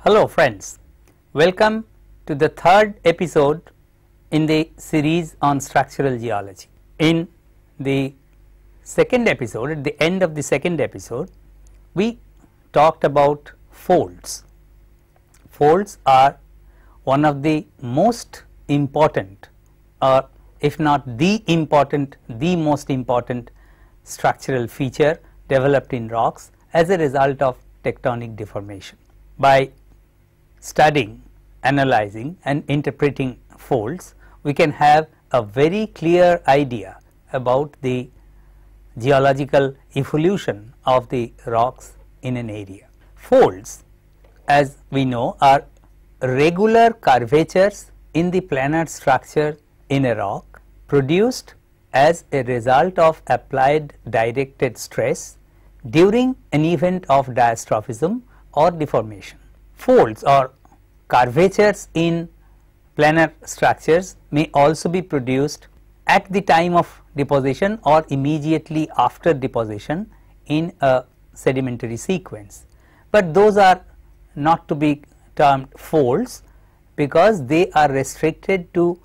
Hello friends, welcome to the third episode in the series on structural geology. In the second episode, at the end of the second episode, we talked about folds. Folds are one of the most important, or if not the most important structural feature developed in rocks as a result of tectonic deformation. By studying, analyzing and interpreting folds, we can have a very clear idea about the geological evolution of the rocks in an area. Folds, as we know, are regular curvatures in the planar structure in a rock produced as a result of applied directed stress during an event of diastrophism or deformation. Folds or curvatures in planar structures may also be produced at the time of deposition or immediately after deposition in a sedimentary sequence, but those are not to be termed folds because they are restricted to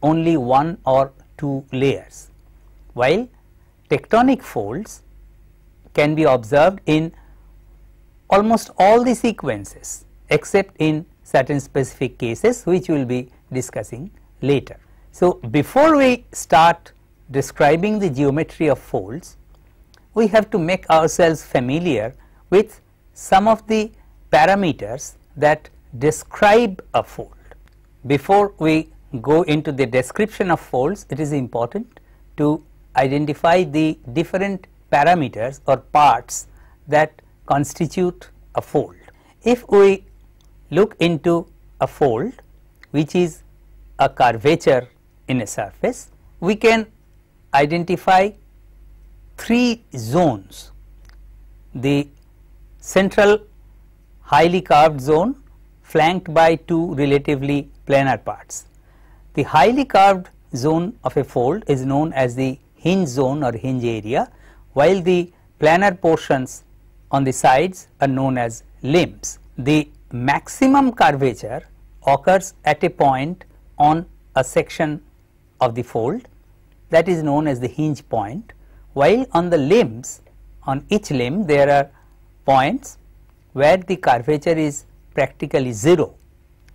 only one or two layers, while tectonic folds can be observed in almost all the sequences except in certain specific cases which we will be discussing later. So, before we start describing the geometry of folds, we have to make ourselves familiar with some of the parameters that describe a fold. Before we go into the description of folds, it is important to identify the different parameters or parts that constitute a fold. If we look into a fold which is a curvature in a surface, we can identify three zones: the central highly curved zone flanked by two relatively planar parts. The highly curved zone of a fold is known as the hinge zone or hinge area, while the planar portions on the sides are known as limbs. The maximum curvature occurs at a point on a section of the fold that is known as the hinge point, while on the limbs, on each limb there are points where the curvature is practically zero.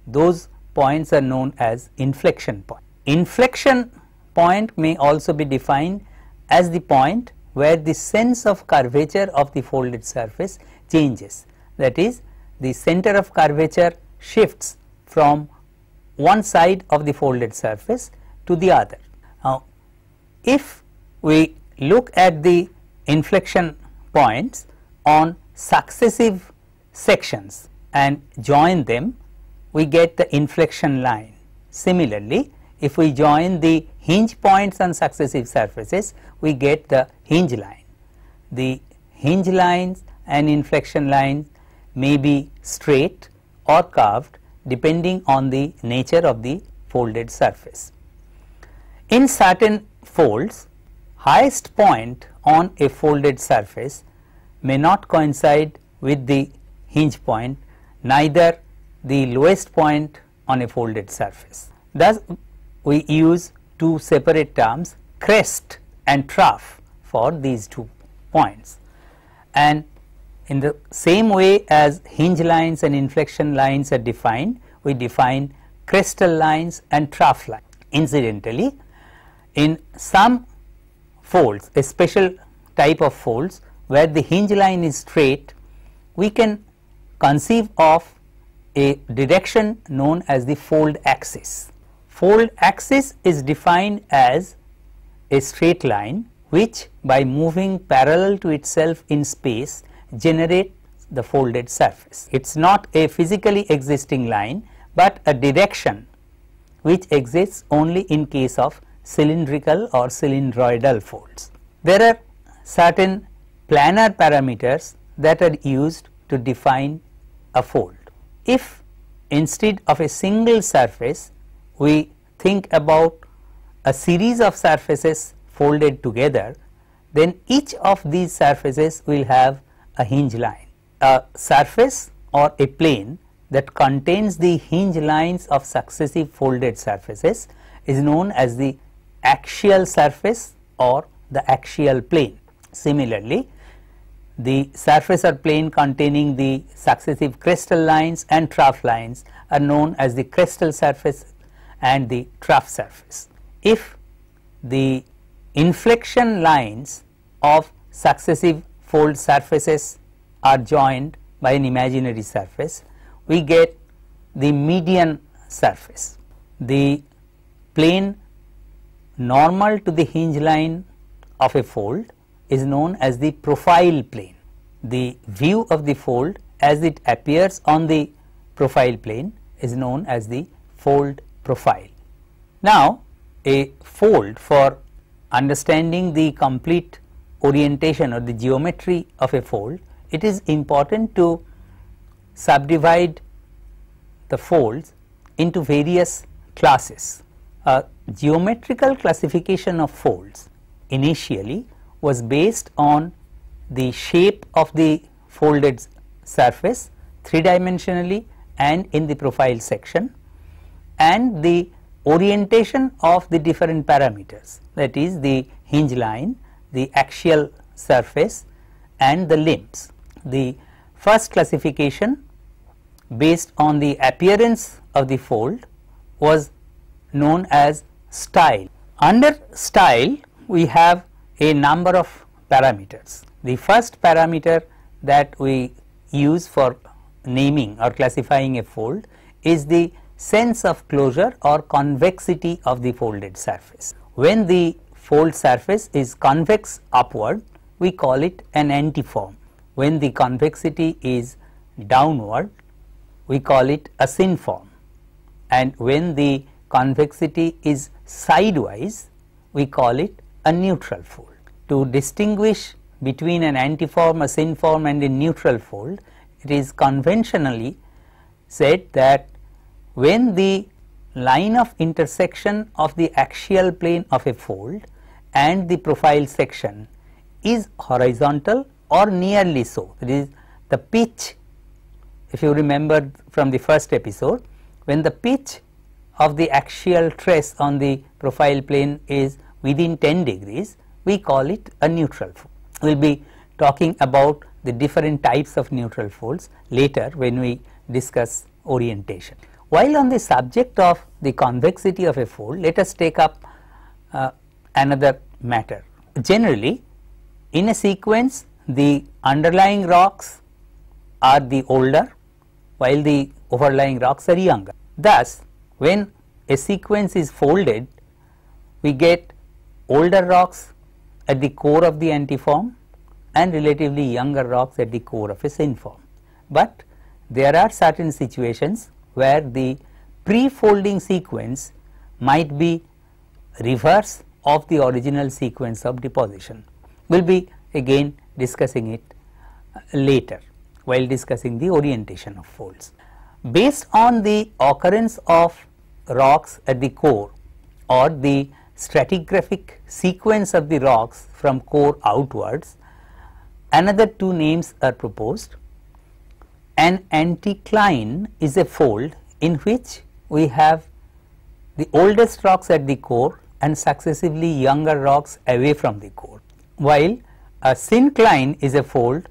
Those points are known as inflection point. Inflection point may also be defined as the point where the sense of curvature of the folded surface changes, that is, the center of curvature shifts from one side of the folded surface to the other. Now, if we look at the inflection points on successive sections and join them, we get the inflection line. Similarly, if we join the hinge points on successive surfaces, we get the hinge line. The hinge lines and inflection lines may be straight or curved depending on the nature of the folded surface. In certain folds, highest point on a folded surface may not coincide with the hinge point, neither the lowest point on a folded surface. Thus, we use two separate terms, crest and trough, for these 2 points. And in the same way as hinge lines and inflection lines are defined, we define crestal lines and trough lines. Incidentally, in some folds, a special type of folds where the hinge line is straight, we can conceive of a direction known as the fold axis. Fold axis is defined as a straight line which, by moving parallel to itself in space, generates the folded surface. It is not a physically existing line, but a direction which exists only in case of cylindrical or cylindroidal folds. There are certain planar parameters that are used to define a fold. If instead of a single surface we think about a series of surfaces folded together, then each of these surfaces will have a hinge line. A surface or a plane that contains the hinge lines of successive folded surfaces is known as the axial surface or the axial plane. Similarly, the surface or plane containing the successive crestal lines and trough lines are known as the crestal surface and the trough surface. If the inflection lines of successive fold surfaces are joined by an imaginary surface, we get the median surface. The plane normal to the hinge line of a fold is known as the profile plane. The view of the fold as it appears on the profile plane is known as the fold profile. Now, a fold, for understanding the complete orientation or the geometry of a fold, it is important to subdivide the folds into various classes. A geometrical classification of folds initially was based on the shape of the folded surface three-dimensionally and in the profile section, and the orientation of the different parameters, that is the hinge line, the axial surface and the limbs. The first classification based on the appearance of the fold was known as style. Under style we have a number of parameters. The first parameter that we use for naming or classifying a fold is the sense of closure or convexity of the folded surface. When the fold surface is convex upward, we call it an antiform. When the convexity is downward, we call it a synform, and when the convexity is sidewise, we call it a neutral fold. To distinguish between an antiform, a synform and a neutral fold, it is conventionally said that when the line of intersection of the axial plane of a fold and the profile section is horizontal or nearly so, that is the pitch, if you remember from the first episode, when the pitch of the axial trace on the profile plane is within 10 degrees, we call it a neutral fold. We will be talking about the different types of neutral folds later when we discuss orientation. While on the subject of the convexity of a fold, let us take up another matter. Generally, in a sequence, the underlying rocks are the older while the overlying rocks are younger. Thus, when a sequence is folded, we get older rocks at the core of the antiform and relatively younger rocks at the core of a synform. But there are certain situations where the pre-folding sequence might be reverse of the original sequence of deposition. We will be again discussing it later while discussing the orientation of folds. Based on the occurrence of rocks at the core or the stratigraphic sequence of the rocks from core outwards, another two names are proposed. An anticline is a fold in which we have the oldest rocks at the core and successively younger rocks away from the core, while a syncline is a fold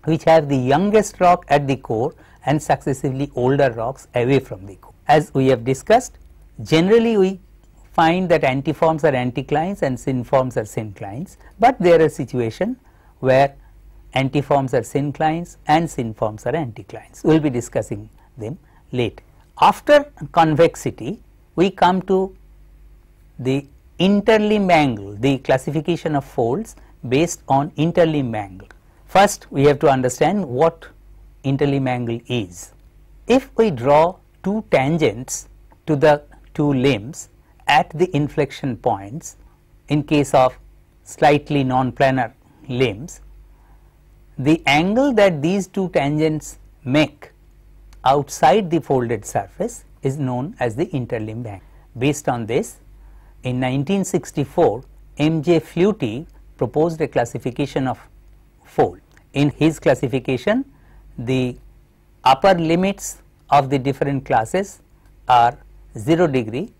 which have the youngest rock at the core and successively older rocks away from the core. As we have discussed, generally we find that antiforms are anticlines and synforms are synclines, but there are situations where antiforms are synclines and synforms are anticlines. We will be discussing them later. After convexity, we come to the interlimb angle, the classification of folds based on interlimb angle. First, we have to understand what interlimb angle is. If we draw two tangents to the two limbs at the inflection points, in case of slightly non-planar limbs, the angle that these two tangents make outside the folded surface is known as the interlimb angle. Based on this, in 1964, M.J. Flutie proposed a classification of fold. In his classification, the upper limits of the different classes are 0 degree,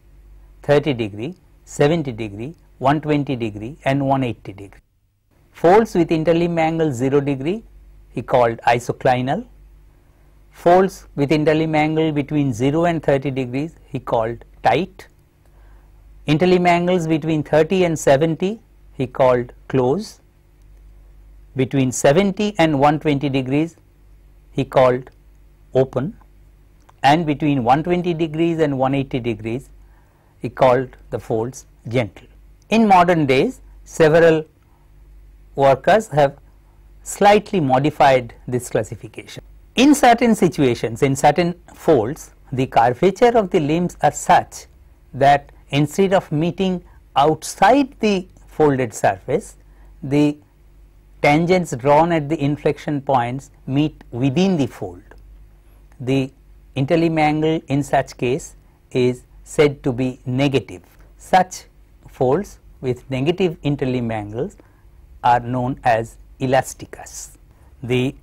30 degree, 70 degree, 120 degree and 180 degree. Folds with interlimb angle 0 degree he called isoclinal. Folds with interlimb angle between 0 and 30 degrees he called tight. Interlimb angles between 30 and 70 he called close. Between 70 and 120 degrees he called open, and between 120 degrees and 180 degrees he called the folds gentle. In modern days, several workers have slightly modified this classification. In certain situations, in certain folds, the curvature of the limbs are such that instead of meeting outside the folded surface, the tangents drawn at the inflection points meet within the fold. The interlimb angle in such case is said to be negative. Such folds with negative interlimb angles are known as elasticus. The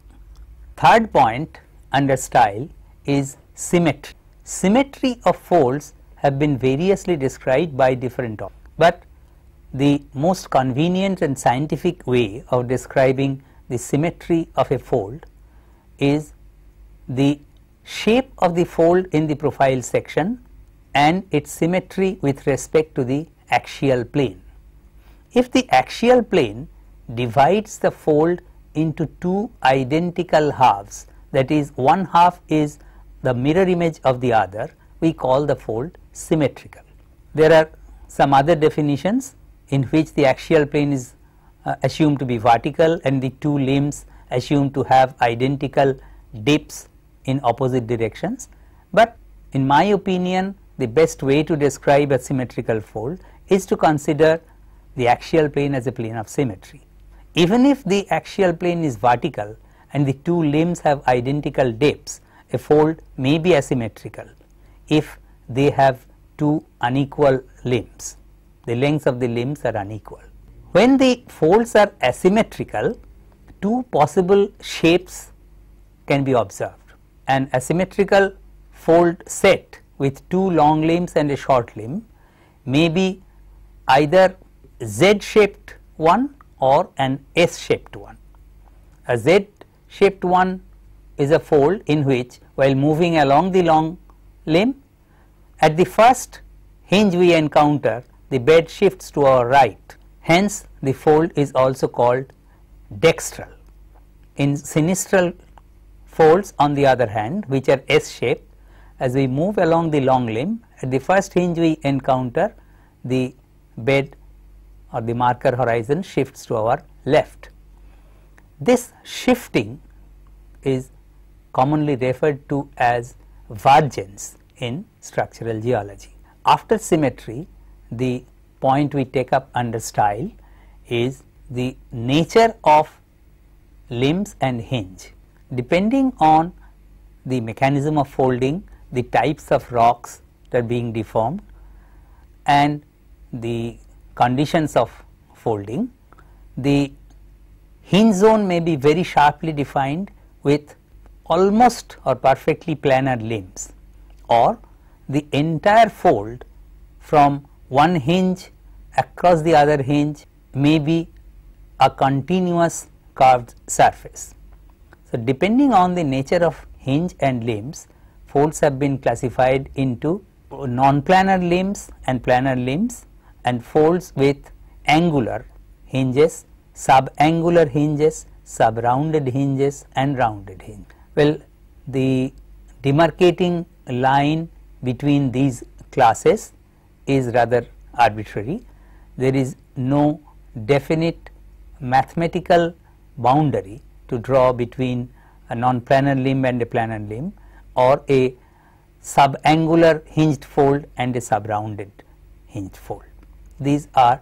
third point under style is symmetry. Symmetry of folds have been variously described by different authors, but the most convenient and scientific way of describing the symmetry of a fold is the shape of the fold in the profile section and its symmetry with respect to the axial plane. If the axial plane divides the fold into two identical halves, that is, one half is the mirror image of the other, we call the fold symmetrical. There are some other definitions in which the axial plane is assumed to be vertical and the two limbs assumed to have identical dips in opposite directions, but in my opinion the best way to describe a symmetrical fold is to consider the axial plane as a plane of symmetry. Even if the axial plane is vertical and the two limbs have identical dips, a fold may be asymmetrical if they have two unequal limbs. The lengths of the limbs are unequal. When the folds are asymmetrical, two possible shapes can be observed. An asymmetrical fold set with two long limbs and a short limb may be either Z-shaped one or an S-shaped one. A Z-shaped one is a fold in which, while moving along the long limb, at the first hinge we encounter, the bed shifts to our right. Hence, the fold is also called dextral. In sinistral folds, on the other hand, which are S-shaped, as we move along the long limb, at the first hinge we encounter, the bed or the marker horizon shifts to our left. This shifting is commonly referred to as vergence in structural geology. After symmetry, the point we take up under style is the nature of limbs and hinge. Depending on the mechanism of folding, the types of rocks that are being deformed and the conditions of folding, the hinge zone may be very sharply defined with almost or perfectly planar limbs, or the entire fold from one hinge across the other hinge may be a continuous curved surface. So, depending on the nature of hinge and limbs, folds have been classified into non-planar limbs and planar limbs, and folds with angular hinges, subangular hinges, subrounded hinges and rounded hinge. Well, the demarcating line between these classes is rather arbitrary. There is no definite mathematical boundary to draw between a non-planar limb and a planar limb, or a subangular hinged fold and a subrounded hinged fold. These are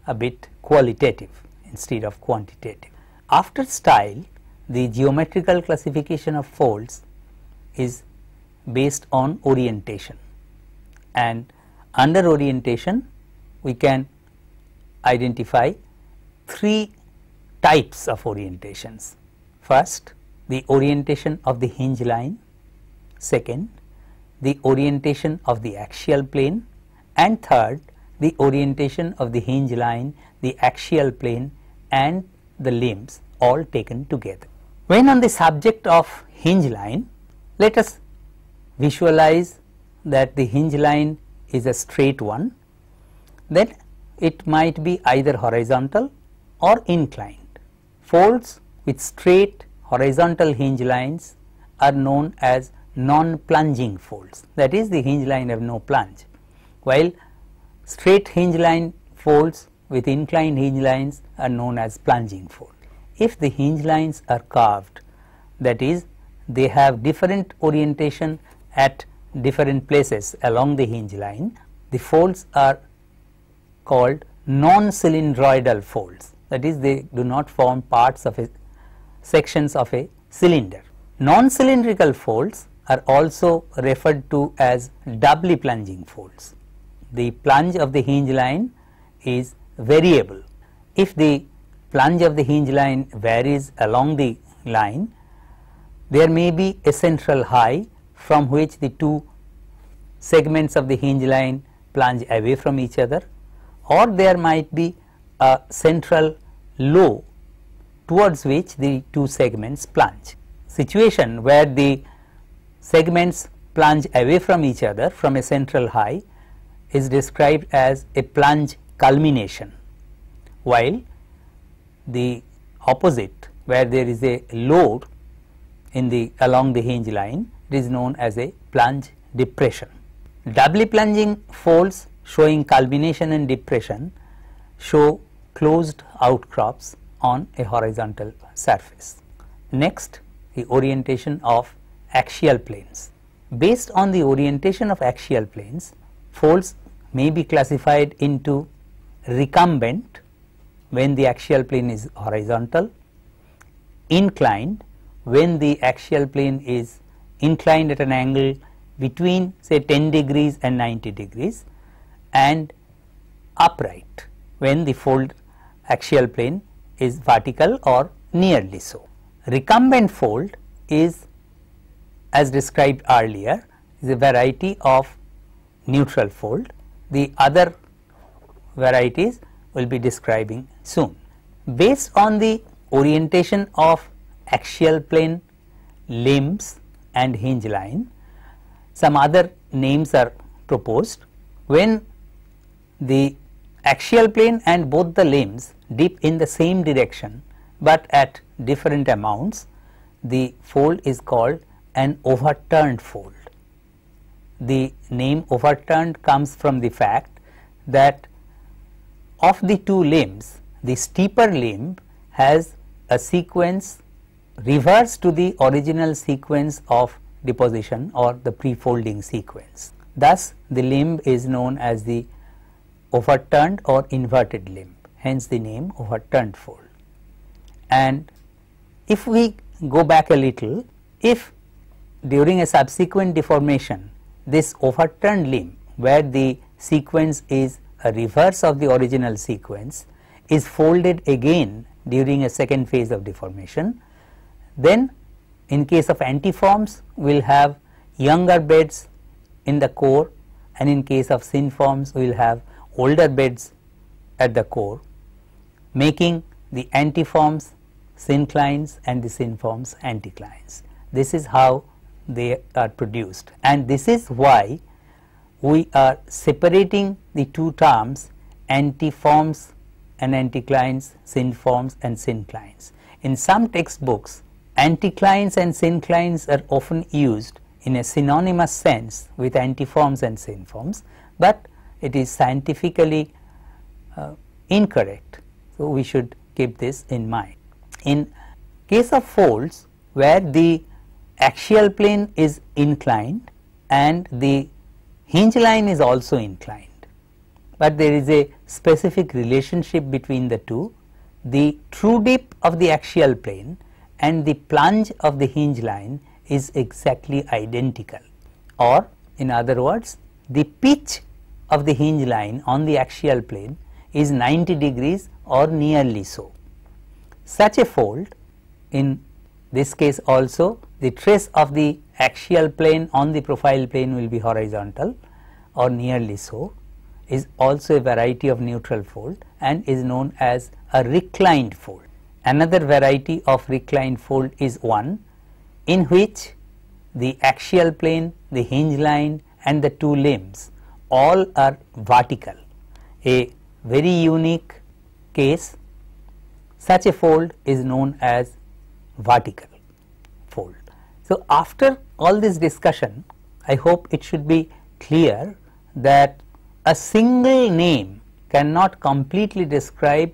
a bit qualitative instead of quantitative. After style, the geometrical classification of folds is based on orientation, and under orientation we can identify three types of orientations. First, the orientation of the hinge line, second, the orientation of the axial plane, and third, the orientation of the hinge line, the axial plane and the limbs all taken together. When on the subject of hinge line, let us visualize that the hinge line is a straight one, then it might be either horizontal or inclined. Folds with straight horizontal hinge lines are known as non-plunging folds, that is, the hinge line have no plunge, while straight hinge line folds with inclined hinge lines are known as plunging fold. If the hinge lines are curved, that is, they have different orientation at different places along the hinge line, the folds are called non-cylindroidal folds, that is, they do not form parts of sections of a cylinder. Non-cylindrical folds are also referred to as doubly plunging folds. The plunge of the hinge line is variable. If the plunge of the hinge line varies along the line, there may be a central high from which the two segments of the hinge line plunge away from each other, or there might be a central low towards which the two segments plunge. Situation where the segments plunge away from each other from a central high is described as a plunge culmination, while the opposite, where there is a low along the hinge line, it is known as a plunge depression. Doubly plunging folds showing culmination and depression show closed outcrops on a horizontal surface. Next, the orientation of axial planes. Based on the orientation of axial planes, folds may be classified into recumbent when the axial plane is horizontal, inclined when the axial plane is inclined at an angle between say 10 degrees and 90 degrees, and upright when the fold axial plane is vertical or nearly so. Recumbent fold is, as described earlier, is a variety of neutral fold. The other varieties will be describing soon. Based on the orientation of axial plane, limbs and hinge line, some other names are proposed. When the axial plane and both the limbs dip in the same direction but at different amounts, the fold is called an overturned fold. The name overturned comes from the fact that of the two limbs, the steeper limb has a sequence reverse to the original sequence of deposition or the pre-folding sequence. Thus, the limb is known as the overturned or inverted limb, hence the name overturned fold. And if we go back a little, if during a subsequent deformation this overturned limb, where the sequence is a reverse of the original sequence, is folded again during a second phase of deformation, then in case of antiforms we will have younger beds in the core, and in case of synforms we will have older beds at the core, making the antiforms synclines and the synforms anticlines. This is how they are produced, and this is why we are separating the two terms antiforms and anticlines, synforms and synclines. In some textbooks, anticlines and synclines are often used in a synonymous sense with antiforms and synforms, but it is scientifically incorrect. So, we should keep this in mind. In case of folds where the axial plane is inclined and the hinge line is also inclined, but there is a specific relationship between the two, the true dip of the axial plane and the plunge of the hinge line is exactly identical, or in other words, the pitch of the hinge line on the axial plane is 90 degrees or nearly so. Such a fold in this case also the trace of the axial plane on the profile plane will be horizontal or nearly so, is also a variety of neutral fold and is known as a reclined fold. Another variety of reclined fold is one in which the axial plane, the hinge line and the two limbs all are vertical, a very unique case. Such a fold is known as vertical fold. So, after all this discussion, I hope it should be clear that a single name cannot completely describe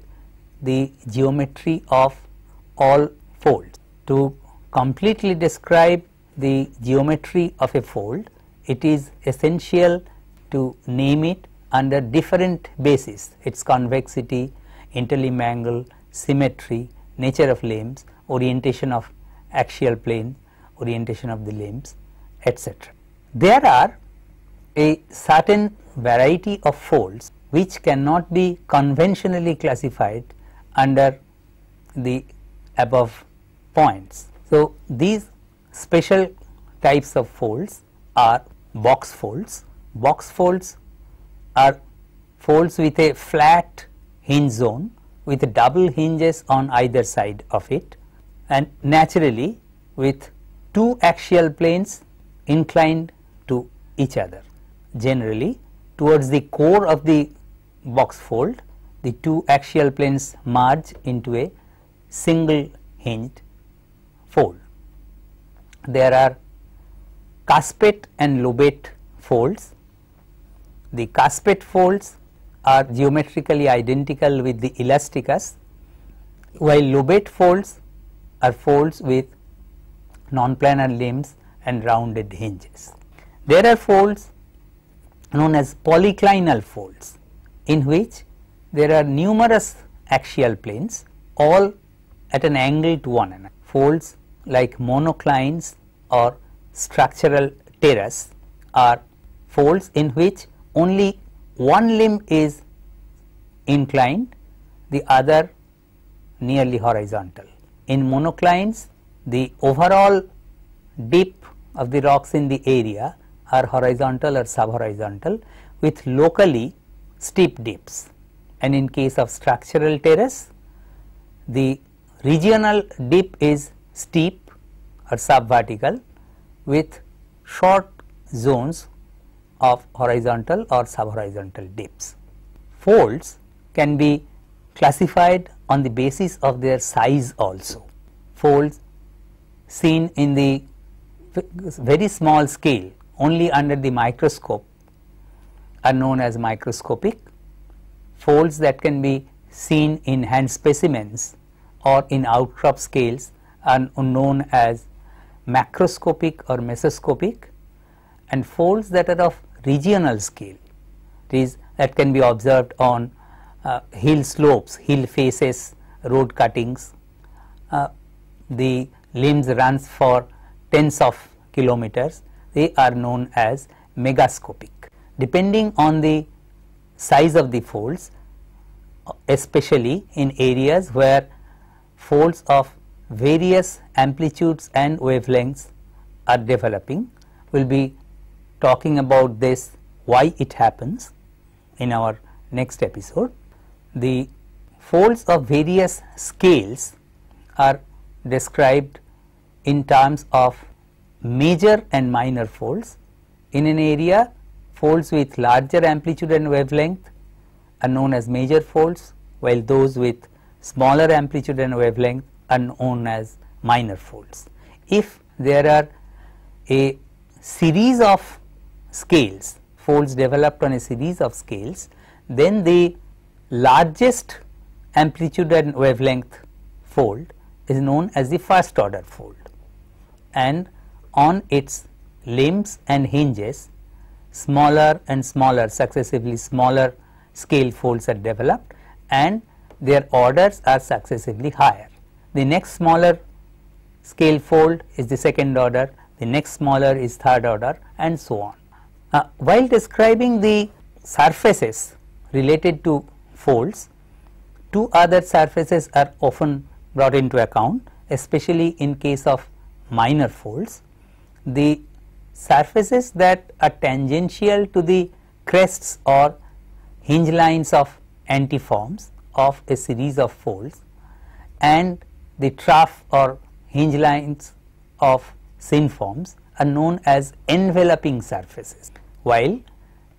the geometry of all folds. To completely describe the geometry of a fold, it is essential to name it under different bases: its convexity, interlimb angle, symmetry, nature of limbs, orientation of axial plane, orientation of the limbs, etc. There are a certain variety of folds which cannot be conventionally classified under the above points. So, these special types of folds are box folds. Box folds are folds with a flat hinge zone with double hinges on either side of it, and naturally with two axial planes inclined to each other. Generally, towards the core of the box fold, the two axial planes merge into a single hinged fold. There are Caspet and lobate folds. The Caspet folds are geometrically identical with the Elasticus, while lobate folds are folds with non-planar limbs and rounded hinges. There are folds known as polyclinal folds, in which there are numerous axial planes all at an angle to one another. Folds like monoclines or structural terrace are folds in which only one limb is inclined, the other nearly horizontal. In monoclines, the overall dip of the rocks in the area are horizontal or subhorizontal with locally steep dips, and in case of structural terrace, the regional dip is steep or subvertical with short zones of horizontal or subhorizontal dips. Folds can be classified on the basis of their size also. Folds seen in the very small scale only under the microscope are known as microscopic. Folds that can be seen in hand specimens or in outcrop scales are known as macroscopic or mesoscopic, and folds that are of regional scale, that can be observed on hill slopes, hill faces, road cuttings. The limbs runs for tens of kilometers, they are known as megascopic. Depending on the size of the folds, especially in areas where folds of various amplitudes and wavelengths are developing, we will be talking about this, why it happens, in our next episode. The folds of various scales are described in terms of major and minor folds. In an area, folds with larger amplitude and wavelength are known as major folds, while those with smaller amplitude and wavelength are known as minor folds. If there are a series of scales, folds developed on a series of scales, then the largest amplitude and wavelength fold is known as the first order fold, and on its limbs and hinges smaller and smaller, successively smaller scale folds are developed and their orders are successively higher. The next smaller scale fold is the second order, the next smaller is third order, and so on. While describing the surfaces related to folds, two other surfaces are often brought into account, especially in case of minor folds, the surfaces that are tangential to the crests or hinge lines of antiforms of a series of folds and the trough or hinge lines of synforms are known as enveloping surfaces, while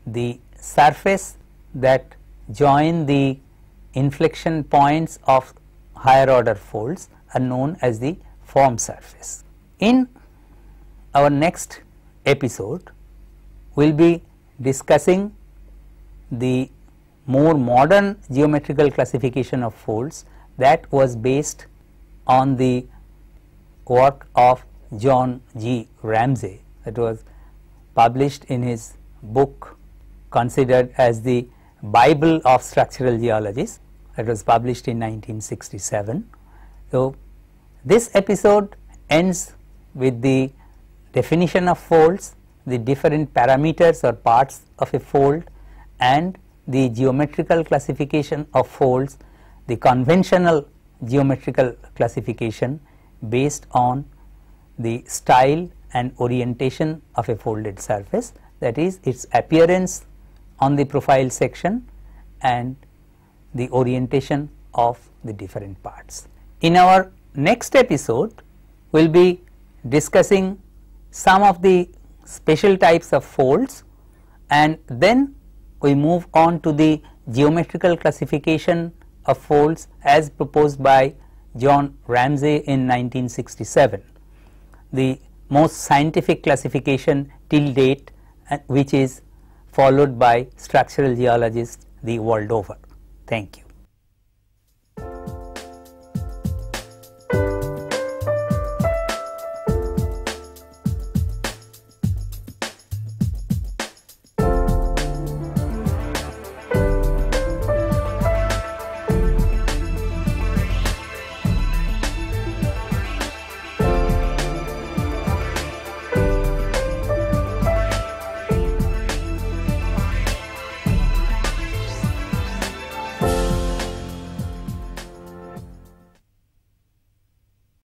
the surface that join the inflection points of higher order folds are known as the form surface. In our next episode, we will be discussing the more modern geometrical classification of folds that was based on the work of John G. Ramsay, that was published in his book considered as the Bible of structural geologists, that was published in 1967. So, this episode ends with the definition of folds, the different parameters or parts of a fold, and the geometrical classification of folds, the conventional geometrical classification based on the style and orientation of a folded surface, that is its appearance on the profile section and the orientation of the different parts. In our next episode, we will be discussing some of the special types of folds, and then we move on to the geometrical classification of folds as proposed by John Ramsay in 1967, the most scientific classification till date, which is followed by structural geologists the world over. Thank you.